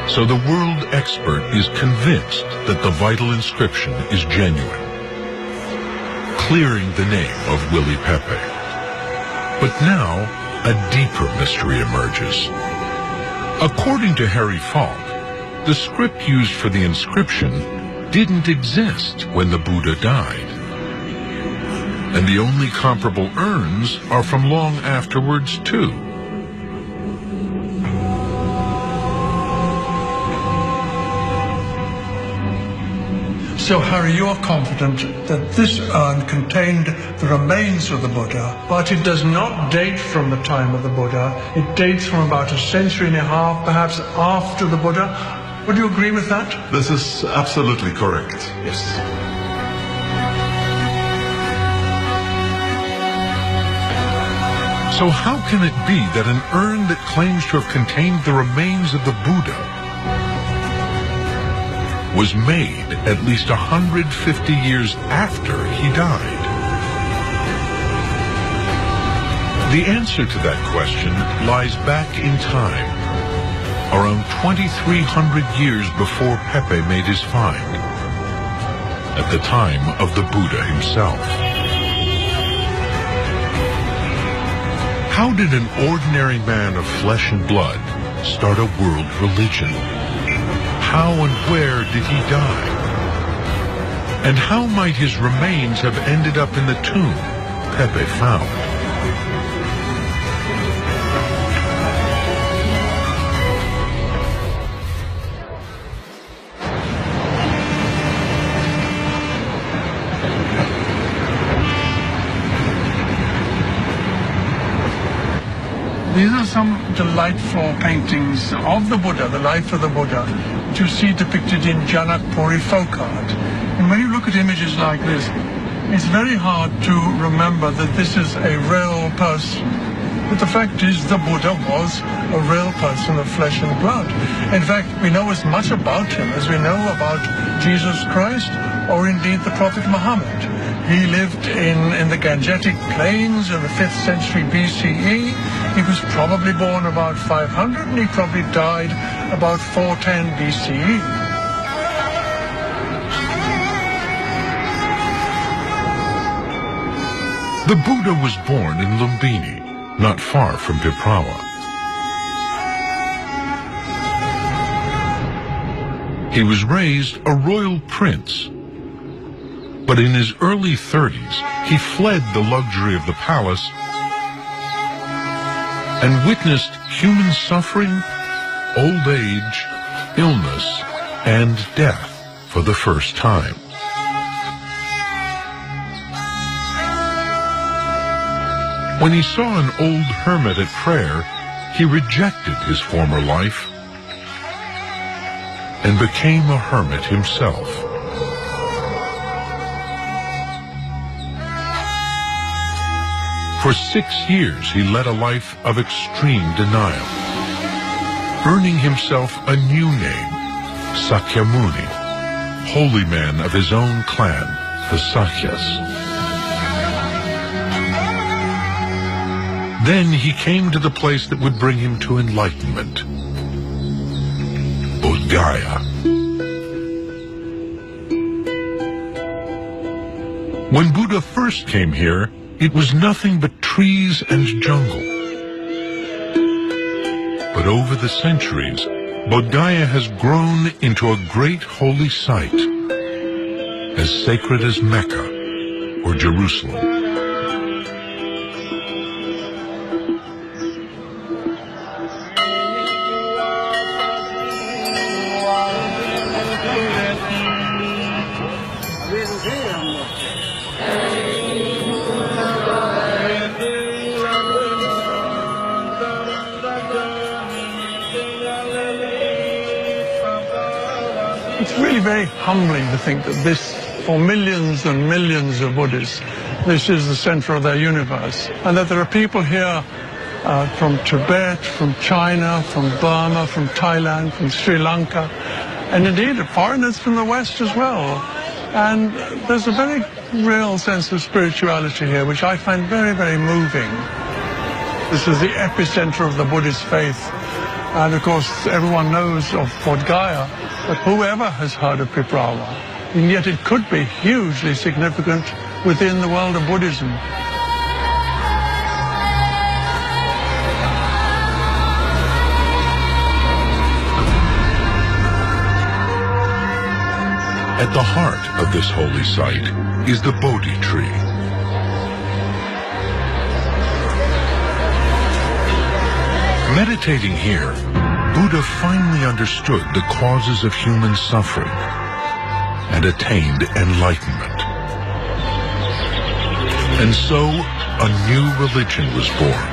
So the world expert is convinced that the vital inscription is genuine, clearing the name of Willy Pepe. But now, a deeper mystery emerges. According to Harry Falk, the script used for the inscription didn't exist when the Buddha died. And the only comparable urns are from long afterwards, too. So, Harry, you are confident that this urn contained the remains of the Buddha, but it does not date from the time of the Buddha. It dates from about a century and a half, perhaps after the Buddha. Would you agree with that? This is absolutely correct, yes. So how can it be that an urn that claims to have contained the remains of the Buddha was made at least 150 years after he died? The answer to that question lies back in time, around 2,300 years before Pepe made his find, at the time of the Buddha himself. How did an ordinary man of flesh and blood start a world religion? How and where did he die? And how might his remains have ended up in the tomb Pepe found? These are some delightful paintings of the Buddha, the life of the Buddha, which you see depicted in Janakpuri folk art. And when you look at images like this, it's very hard to remember that this is a real person. But the fact is, the Buddha was a real person of flesh and blood. In fact, we know as much about him as we know about Jesus Christ or indeed the Prophet Muhammad. He lived in the Gangetic Plains in the 5th century BCE. He was probably born about 500 and he probably died about 410 BCE. The Buddha was born in Lumbini, not far from Piprawa. He was raised a royal prince, but in his early 30s, he fled the luxury of the palace and witnessed human suffering, old age, illness, and death for the first time. When he saw an old hermit at prayer, he rejected his former life and became a hermit himself. For 6 years, he led a life of extreme denial, earning himself a new name, Sakyamuni, holy man of his own clan, the Sakyas. Then he came to the place that would bring him to enlightenment, Bodh Gaya. When Buddha first came here, it was nothing but trees and jungle. But over the centuries, Bodh Gaya has grown into a great holy site, as sacred as Mecca or Jerusalem. It's really very humbling to think that this, for millions and millions of Buddhists, this is the center of their universe. And that there are people here from Tibet, from China, from Burma, from Thailand, from Sri Lanka, and indeed foreigners from the West as well. And there's a very real sense of spirituality here, which I find very, very moving. This is the epicenter of the Buddhist faith. And of course, everyone knows of Bodh Gaya, but whoever has heard of Piprawa? And yet it could be hugely significant within the world of Buddhism. At the heart of this holy site is the Bodhi tree. Meditating here, Buddha finally understood the causes of human suffering and attained enlightenment. And so, a new religion was born.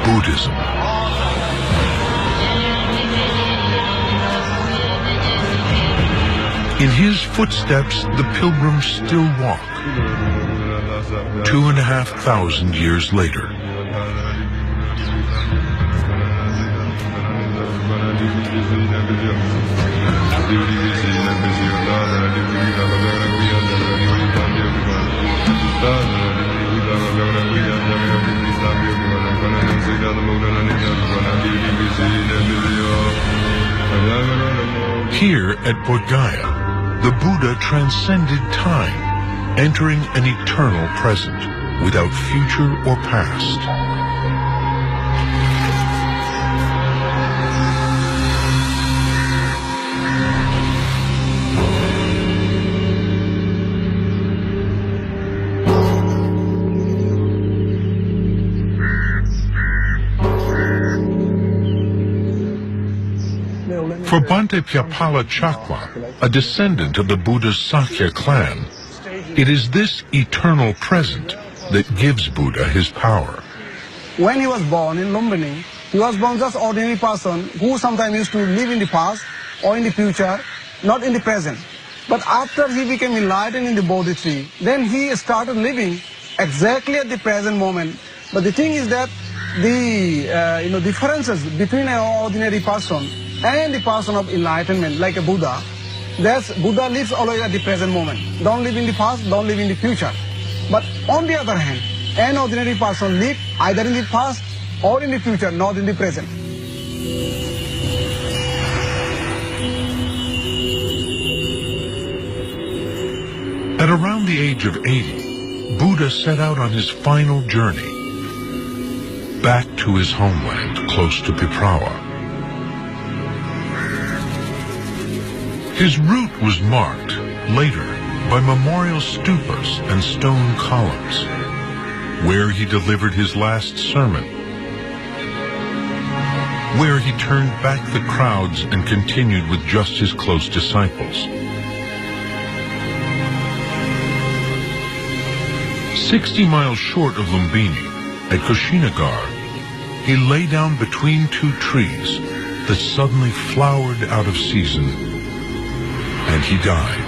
Buddhism. In his footsteps, the pilgrims still walk. 2,500 years later. Here at Bodh Gaya, the Buddha transcended time, entering an eternal present without future or past. For Bhante Pyapala Chakma, a descendant of the Buddha's Sakya clan, it is this eternal present that gives Buddha his power. When he was born in Lumbini, he was born just ordinary person who sometimes used to live in the past or in the future, not in the present. But after he became enlightened in the Bodhi tree, then he started living exactly at the present moment. But the thing is that the differences between an ordinary person and the person of enlightenment, like a Buddha, that's Buddha lives always at the present moment. Don't live in the past, don't live in the future. But on the other hand, an ordinary person lives either in the past or in the future, not in the present. At around the age of 80, Buddha set out on his final journey, back to his homeland close to Piprawa. His route was marked, later, by memorial stupas and stone columns, where he delivered his last sermon, where he turned back the crowds and continued with just his close disciples. 60 miles short of Lumbini, at Kushinagar, he lay down between two trees that suddenly flowered out of season, and he died.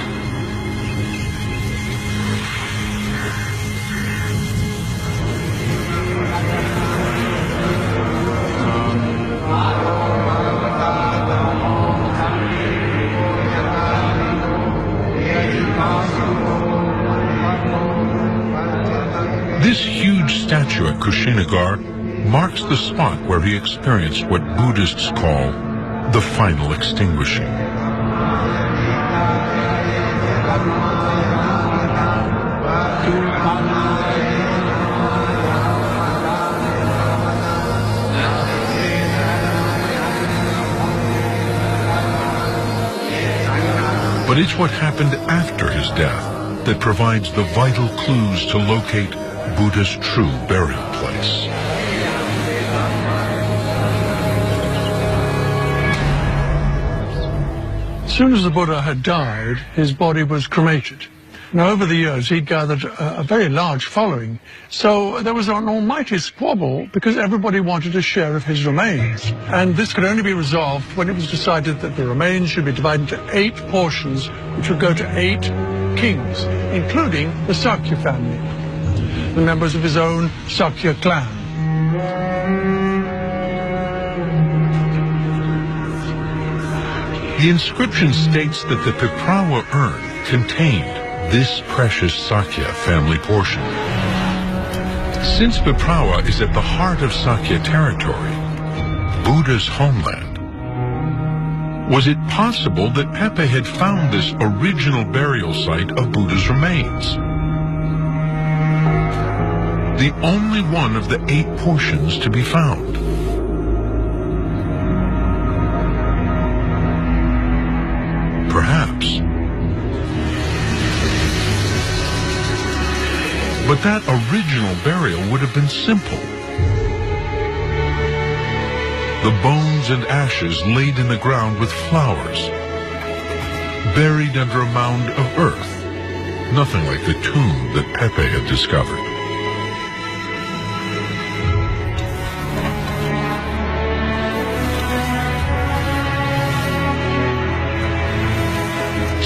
This huge statue at Kushinagar marks the spot where he experienced what Buddhists call the final extinguishing. But it's what happened after his death that provides the vital clues to locate Buddha's true burial place. As soon as the Buddha had died, his body was cremated. Now, over the years, he'd gathered a very large following, so there was an almighty squabble because everybody wanted a share of his remains. And this could only be resolved when it was decided that the remains should be divided into 8 portions, which would go to 8 kings, including the Sakya family, the members of his own Sakya clan. The inscription states that the Piprawa urn contained this precious Sakya family portion. Since Piprawa is at the heart of Sakya territory, Buddha's homeland, was it possible that Pepe had found this original burial site of Buddha's remains? The only one of the 8 portions to be found. Perhaps. But that original burial would have been simple. The bones and ashes laid in the ground with flowers, buried under a mound of earth, nothing like the tomb that Pepe had discovered.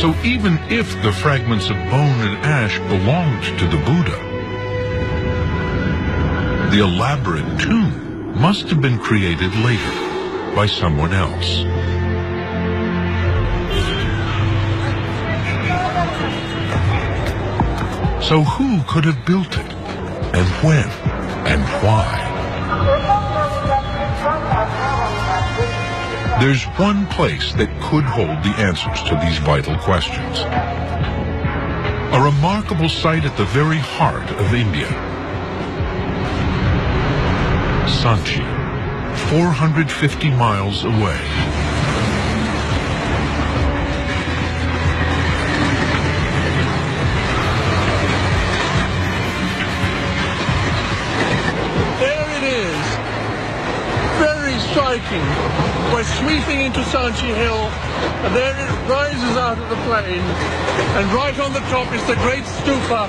So even if the fragments of bone and ash belonged to the Buddha, the elaborate tomb must have been created later by someone else. So who could have built it, and when, and why? There's one place that could hold the answers to these vital questions. A remarkable site at the very heart of India. Sanchi, 450 miles away. There it is. Very striking. We're sweeping into Sanchi Hill, and there it rises out of the plain, and right on the top is the great stupa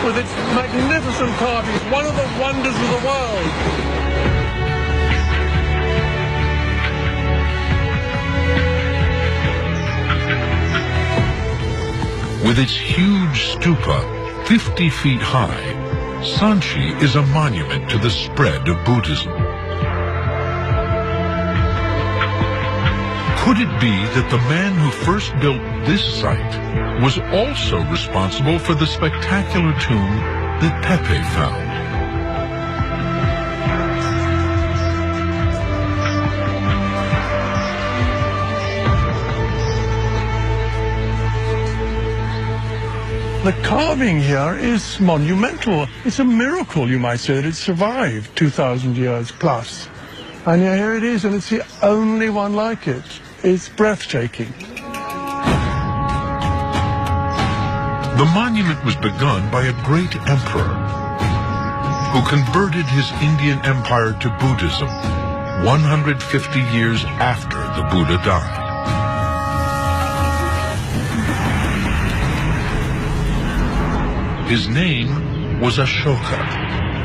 with its magnificent carvings, one of the wonders of the world. With its huge stupa, 50 feet high, Sanchi is a monument to the spread of Buddhism. Could it be that the man who first built this site was also responsible for the spectacular tomb that Pepe found? The carving here is monumental. It's a miracle, you might say, that it survived 2,000 years plus. And here it is, and it's the only one like it. It's breathtaking. The monument was begun by a great emperor who converted his Indian empire to Buddhism 150 years after the Buddha died. His name was Ashoka,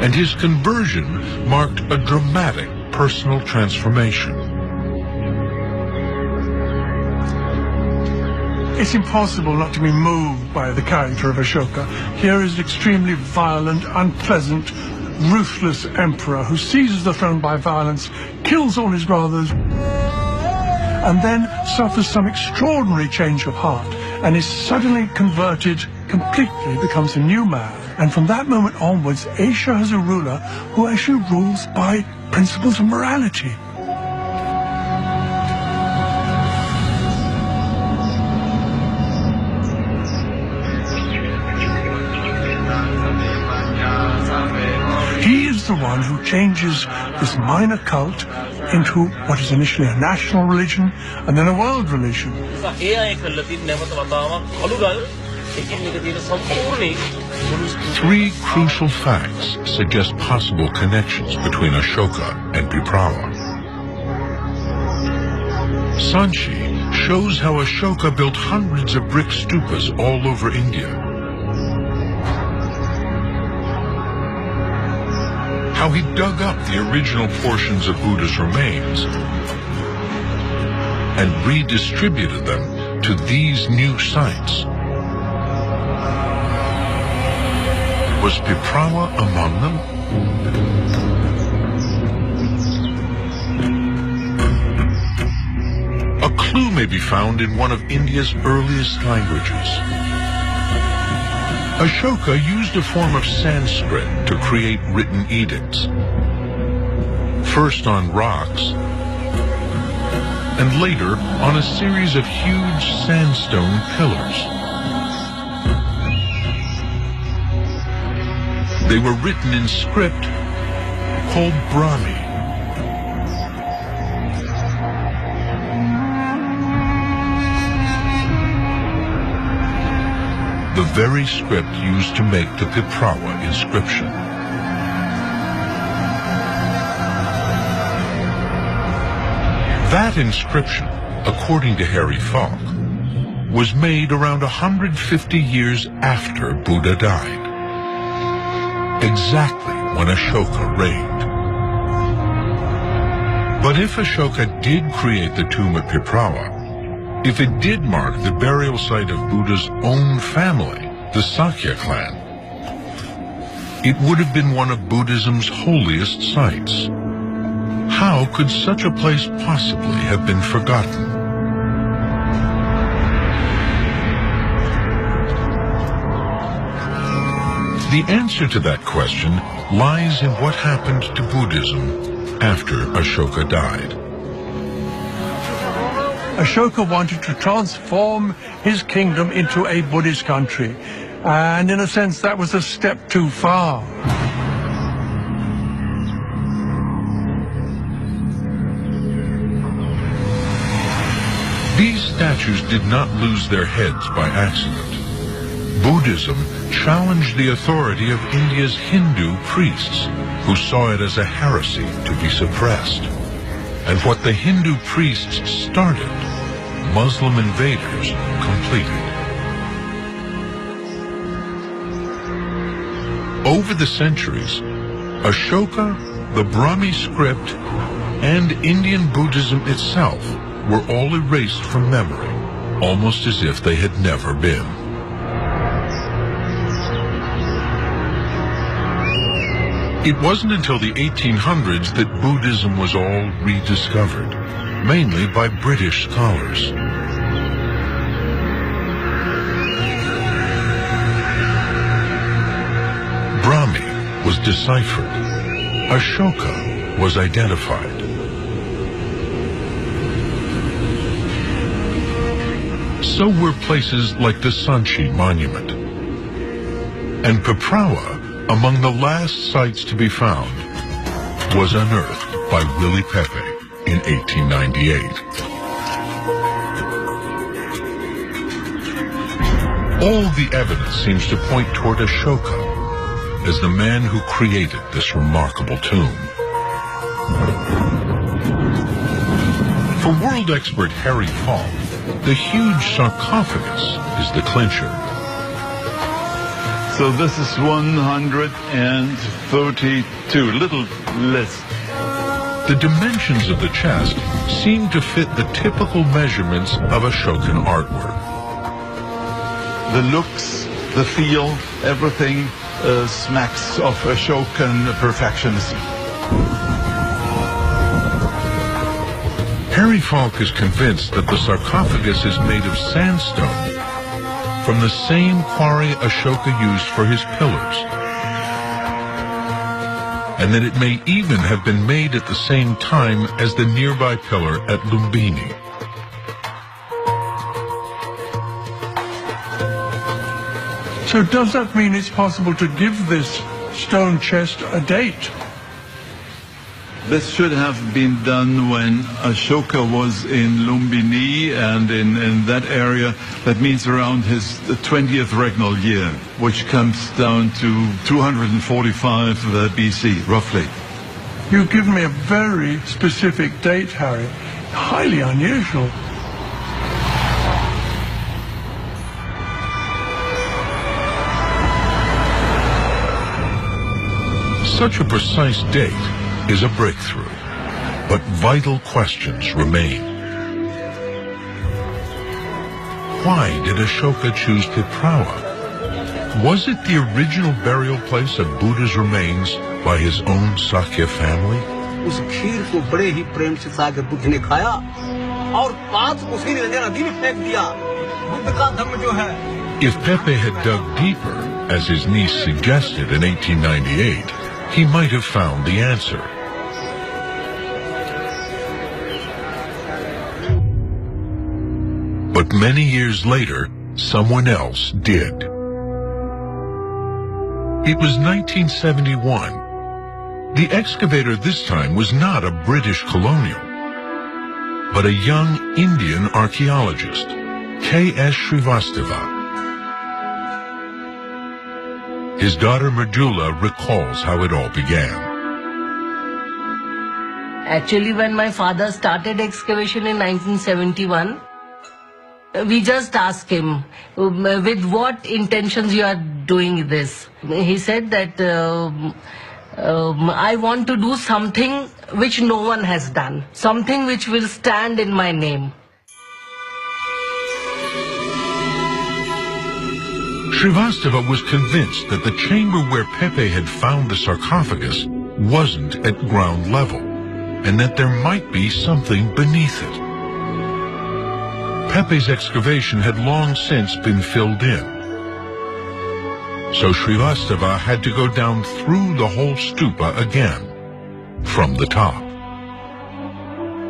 and his conversion marked a dramatic personal transformation. It's impossible not to be moved by the character of Ashoka. Here is an extremely violent, unpleasant, ruthless emperor who seizes the throne by violence, kills all his brothers, and then suffers some extraordinary change of heart and is suddenly converted completely, becomes a new man. And from that moment onwards, Asia has a ruler who actually rules by principles of morality. He is the one who changes this minor cult into what is initially a national religion and then a world religion. Three crucial facts suggest possible connections between Ashoka and Piprawa. Sanchi shows how Ashoka built hundreds of brick stupas all over India. How he dug up the original portions of Buddha's remains and redistributed them to these new sites. Was Piprawa among them? A clue may be found in one of India's earliest languages. Ashoka used a form of Sanskrit to create written edicts, first on rocks, and later on a series of huge sandstone pillars. They were written in script called Brahmi. The very script used to make the Piprawa inscription. That inscription, according to Harry Falk, was made around 150 years after Buddha died, exactly when Ashoka reigned. But if Ashoka did create the tomb at Piprawa, if it did mark the burial site of Buddha's own family, the Sakya clan, it would have been one of Buddhism's holiest sites. How could such a place possibly have been forgotten? The answer to that question lies in what happened to Buddhism after Ashoka died. Ashoka wanted to transform his kingdom into a Buddhist country, and in a sense that was a step too far. These statues did not lose their heads by accident. Buddhism challenged the authority of India's Hindu priests, who saw it as a heresy to be suppressed. And what the Hindu priests started, Muslim invaders completed. Over the centuries, Ashoka, the Brahmi script, and Indian Buddhism itself were all erased from memory, almost as if they had never been. It wasn't until the 1800s that Buddhism was all rediscovered, mainly by British scholars. Brahmi was deciphered. Ashoka was identified. So were places like the Sanchi Monument. And Piprawa, among the last sites to be found, was unearthed by Willie Pepe in 1898. All the evidence seems to point toward Ashoka as the man who created this remarkable tomb. For world expert Harry Falk, the huge sarcophagus is the clincher. So this is 132, little less. The dimensions of the chest seem to fit the typical measurements of Ashokan artwork. The looks, the feel, everything smacks of Ashokan perfectionism. Harry Falk is convinced that the sarcophagus is made of sandstone from the same quarry Ashoka used for his pillars, and that it may even have been made at the same time as the nearby pillar at Lumbini. So does that mean it's possible to give this stone chest a date? This should have been done when Ashoka was in Lumbini and in that area. That means around his 20th regnal year, which comes down to 245 BC, roughly. You've given me a very specific date, Harry. Highly unusual. Such a precise date is a breakthrough, but vital questions remain. Why did Ashoka choose Piprawa? Was it the original burial place of Buddha's remains by his own Sakya family? उस खीर को बड़े ही प्रेम से सागर बुद्ध ने खाया और पात उसी ने नदी में फेंक दिया। बुद्ध का धर्म जो है। If Pepe had dug deeper, as his niece suggested in 1898, he might have found the answer. But many years later, someone else did. It was 1971. The excavator this time was not a British colonial, but a young Indian archaeologist, K.S. Srivastava. His daughter Mridula recalls how it all began. Actually, when my father started excavation in 1971, we just asked him, with what intentions you are doing this? He said that I want to do something which no one has done, something which will stand in my name. Srivastava was convinced that the chamber where Pepe had found the sarcophagus wasn't at ground level, and that there might be something beneath it. Pepe's excavation had long since been filled in, so Srivastava had to go down through the whole stupa again, from the top.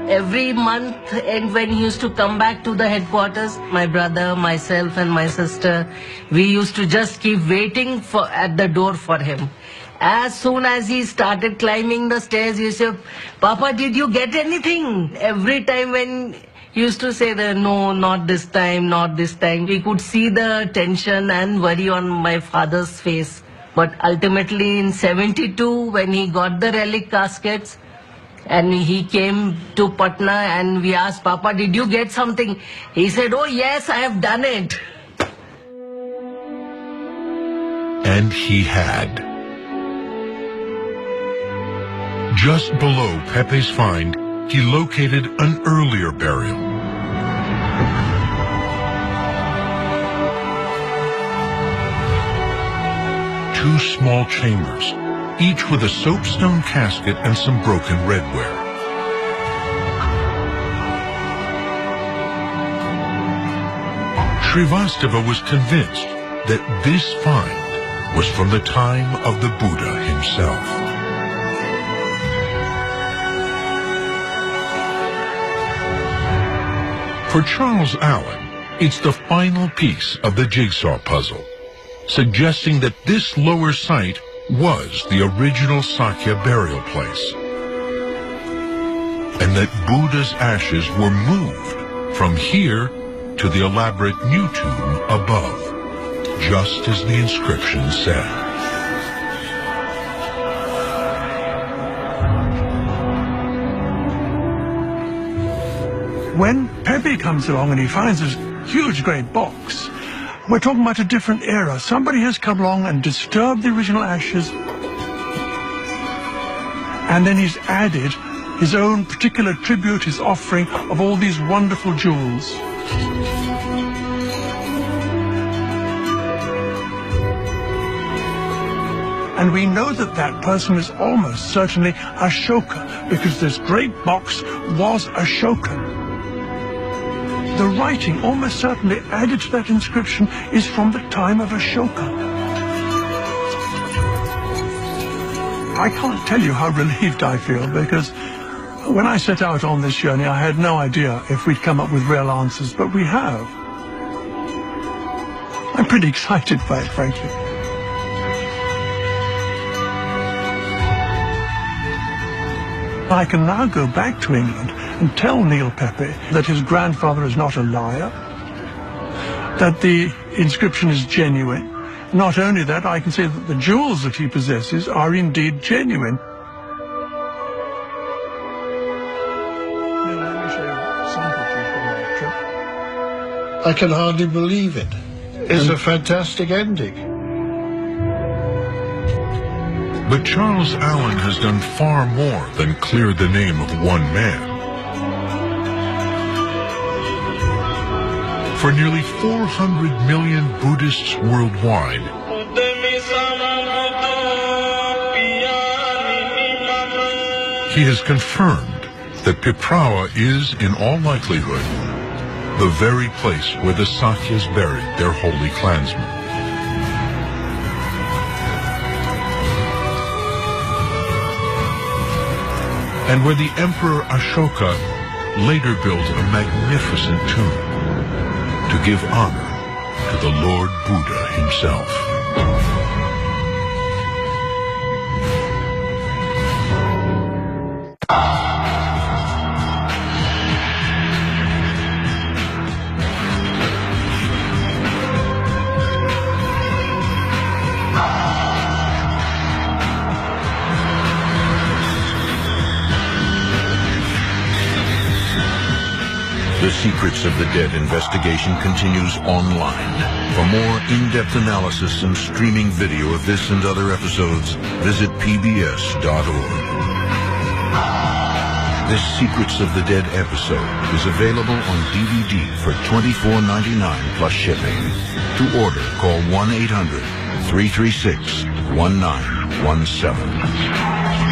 Every month, and when he used to come back to the headquarters, my brother, myself and my sister, we used to just keep waiting at the door for him. As soon as he started climbing the stairs, he used to say, "Papa, did you get anything?" Every time when he used to say that, "No, not this time, not this time." We could see the tension and worry on my father's face. But ultimately in 72, when he got the relic caskets, and he came to Patna and we asked, "Papa, did you get something?" He said, "Oh yes, I have done it." And he had. Just below Pepe's find, he located an earlier burial. Two small chambers, each with a soapstone casket and some broken redware. Srivastava was convinced that this find was from the time of the Buddha himself. For Charles Allen, it's the final piece of the jigsaw puzzle, suggesting that this lower site was the original Sakya burial place, and that Buddha's ashes were moved from here to the elaborate new tomb above, just as the inscription said. When Pepe comes along and he finds this huge great box, we're talking about a different era. Somebody has come along and disturbed the original ashes, and then he's added his own particular tribute, his offering of all these wonderful jewels. And we know that that person is almost certainly Ashoka, because this great box was Ashokan. The writing, almost certainly added to that inscription, is from the time of Ashoka. I can't tell you how relieved I feel, because when I set out on this journey, I had no idea if we'd come up with real answers, but we have. I'm pretty excited by it, frankly. I can now go back to England and tell Neil Pepe that his grandfather is not a liar, that the inscription is genuine. Not only that, I can say that the jewels that he possesses are indeed genuine. Now, let me show you some pictures from that trip. I can hardly believe it. It's a fantastic ending. But Charles Allen has done far more than clear the name of one man. For nearly 400 million Buddhists worldwide, he has confirmed that Piprawa is, in all likelihood, the very place where the Sakyas buried their holy clansmen. and where the Emperor Ashoka later built a magnificent tomb to give honor to the Lord Buddha himself. The Secrets of the Dead investigation continues online. For more in-depth analysis and streaming video of this and other episodes, visit pbs.org. This Secrets of the Dead episode is available on DVD for $24.99 plus shipping. To order, call 1-800-336-1917.